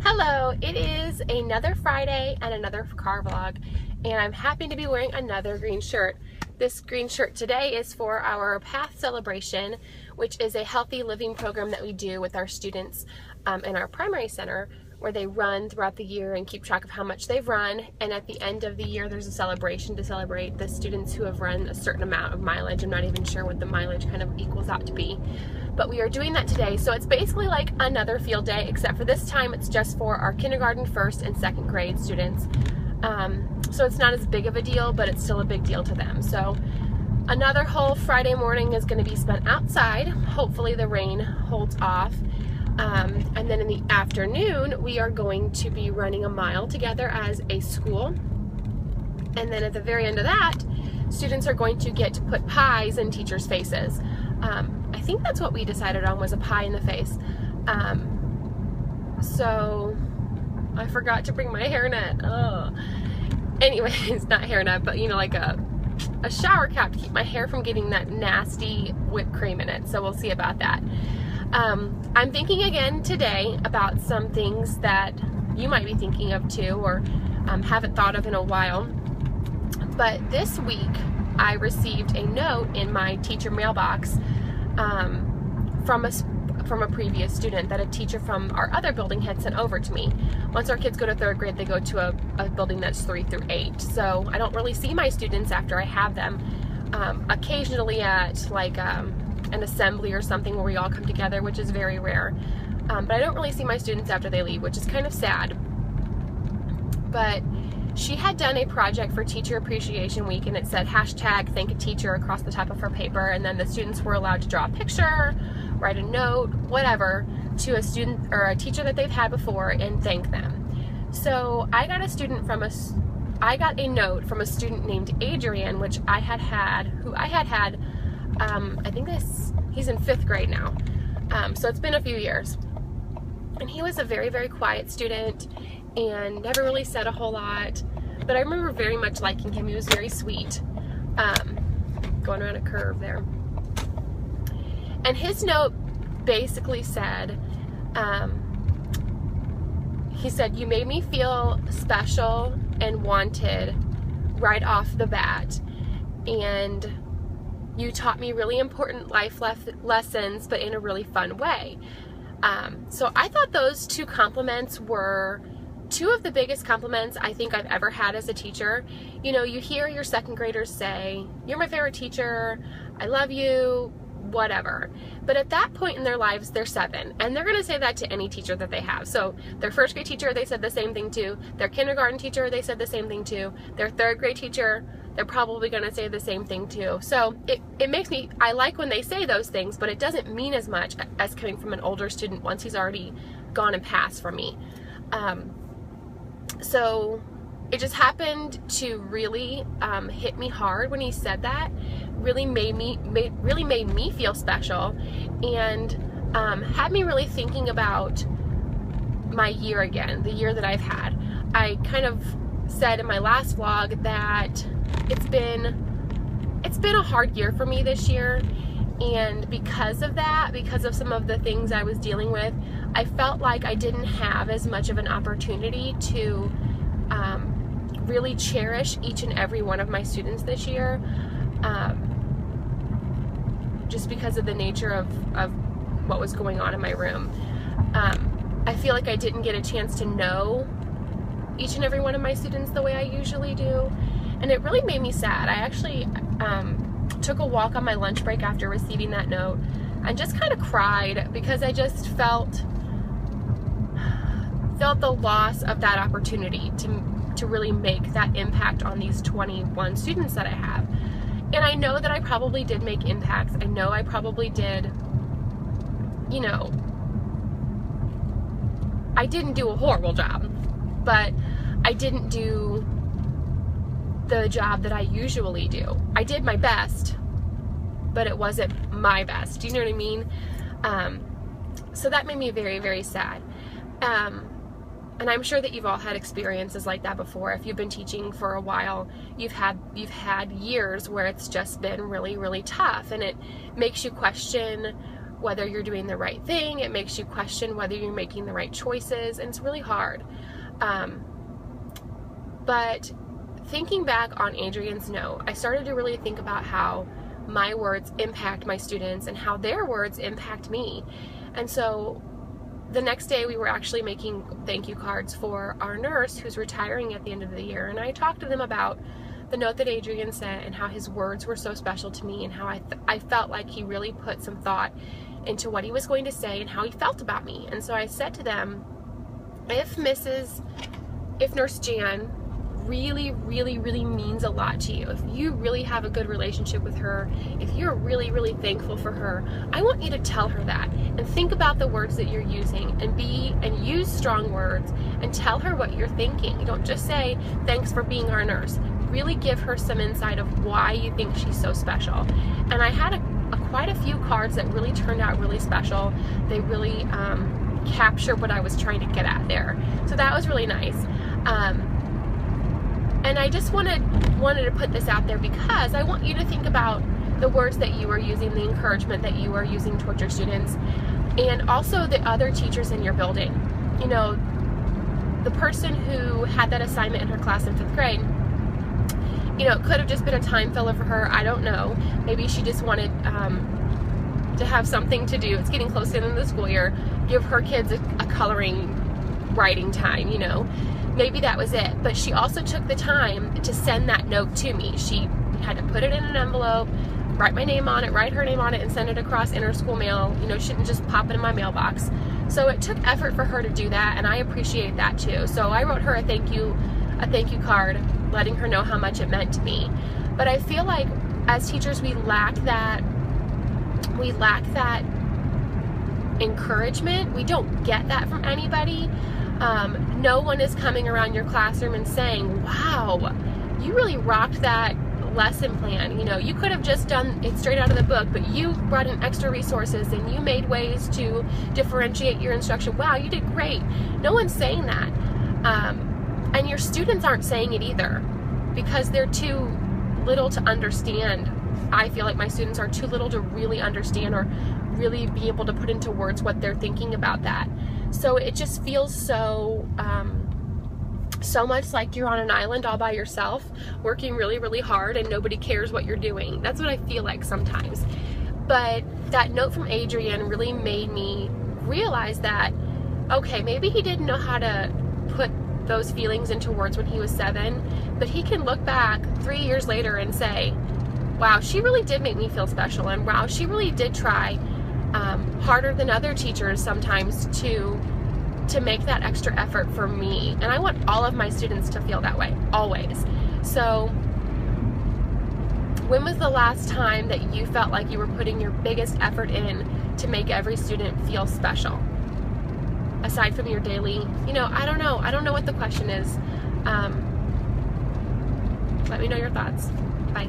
Hello, it is another Friday and another car vlog, and I'm happy to be wearing another green shirt. This green shirt today is for our PATH celebration, which is a healthy living program that we do with our students in our primary center, where they run throughout the year and keep track of how much they've run, and at the end of the year there's a celebration to celebrate the students who have run a certain amount of mileage. I'm not even sure what the mileage kind of equals out to be. But we are doing that today, so it's basically like another field day, except for this time it's just for our kindergarten, first, and second grade students. So it's not as big of a deal, but it's still a big deal to them. So another whole Friday morning is going to be spent outside. Hopefully the rain holds off. And then in the afternoon, we are going to be running a mile together as a school. And then at the very end of that, students are going to get to put pies in teachers' faces. I think that's what we decided on, was a pie in the face. So I forgot to bring my hairnet. Oh. Anyways, not hairnet, but you know, like a shower cap to keep my hair from getting that nasty whipped cream in it. So we'll see about that. I'm thinking again today about some things that you might be thinking of too, or haven't thought of in a while. But this week I received a note in my teacher mailbox from a previous student that a teacher from our other building had sent over to me. Once our kids go to third grade, they go to a building that's 3 through 8. So I don't really see my students after I have them. Occasionally at like an assembly or something where we all come together, which is very rare. But I don't really see my students after they leave, which is kind of sad. But she had done a project for Teacher Appreciation Week, and it said hashtag thank a teacher across the top of her paper, and then the students were allowed to draw a picture, write a note, whatever, to a student or a teacher that they've had before and thank them. So I got a note from a student named Adrian, which I had had, I think he's in 5th grade now. So it's been a few years. And he was a very, very quiet student and never really said a whole lot. But I remember very much liking him. He was very sweet. Going around a curve there. And his note basically said, he said, "You made me feel special and wanted right off the bat. And you taught me really important life lessons, but in a really fun way." So I thought those two compliments were two of the biggest compliments I think I've ever had as a teacher. You know, you hear your second graders say, "You're my favorite teacher, I love you," whatever. But at that point in their lives, they're 7, and they're going to say that to any teacher that they have. So their first grade teacher, they said the same thing to. Their kindergarten teacher, they said the same thing to. Their third grade teacher, they're probably going to say the same thing too. So it makes me, I like when they say those things, but it doesn't mean as much as coming from an older student once he's already gone and passed for me. So it just happened to really hit me hard when he said that. Really made me feel special, and had me really thinking about my year again, the year that I've had. I kind of said in my last vlog that it's been a hard year for me this year, and because of that, because of some of the things I was dealing with, I felt like I didn't have as much of an opportunity to really cherish each and every one of my students this year, just because of the nature of what was going on in my room. I feel like I didn't get a chance to know each and every one of my students the way I usually do, and it really made me sad. I actually took a walk on my lunch break after receiving that note and just kind of cried, because I just felt the loss of that opportunity to really make that impact on these 21 students that I have. And I know that I probably did make impacts. I know I probably did, you know, I didn't do a horrible job, but I didn't do the job that I usually do. I did my best, but it wasn't my best. Do you know what I mean? So that made me very, very sad. And I'm sure that you've all had experiences like that before. If you've been teaching for a while, you've had years where it's just been really, really tough, and it makes you question whether you're doing the right thing. It makes you question whether you're making the right choices, and it's really hard. But thinking back on Adrian's note, I started to really think about how my words impact my students and how their words impact me. And so the next day we were actually making thank you cards for our nurse who's retiring at the end of the year, and I talked to them about the note that Adrian sent and how his words were so special to me, and how I felt like he really put some thought into what he was going to say and how he felt about me. And so I said to them, if Nurse Jan really, really, really means a lot to you, if you really have a good relationship with her, if you're really, really thankful for her, I want you to tell her that, and think about the words that you're using, and use strong words, and tell her what you're thinking. You don't just say, thanks for being our nurse. Really give her some insight of why you think she's so special. And I had quite a few cards that really turned out really special. They really captured what I was trying to get at there. So that was really nice. And I just wanted to put this out there because I want you to think about the words that you are using, the encouragement that you are using towards your students, and also the other teachers in your building. You know, the person who had that assignment in her class in 5th grade, you know, it could have just been a time filler for her. I don't know. Maybe she just wanted to have something to do. It's getting close to the end of the school year. Give her kids a coloring writing time, you know. Maybe that was it. But she also took the time to send that note to me. She had to put it in an envelope, write my name on it, write her name on it, and send it across inter-school mail. You know, she didn't just pop it in my mailbox. So it took effort for her to do that, and I appreciate that too. So I wrote her a thank you card, letting her know how much it meant to me. But I feel like as teachers we lack that encouragement. We don't get that from anybody. No one is coming around your classroom and saying, wow, you really rocked that lesson plan. You know, you could have just done it straight out of the book, but you brought in extra resources and you made ways to differentiate your instruction. Wow, you did great. No one's saying that. And your students aren't saying it either because they're too little to understand. I feel like my students are too little to really understand or really be able to put into words what they're thinking about that. So it just feels so much like you're on an island all by yourself, working really, really hard, and nobody cares what you're doing. That's what I feel like sometimes. But that note from Adrian really made me realize that, okay, maybe he didn't know how to put those feelings into words when he was 7, but he can look back 3 years later and say, wow, she really did make me feel special, and wow, she really did try harder than other teachers sometimes to make that extra effort for me. And I want all of my students to feel that way, always. So when was the last time that you felt like you were putting your biggest effort in to make every student feel special? Aside from your daily, you know, I don't know what the question is. Let me know your thoughts. Bye.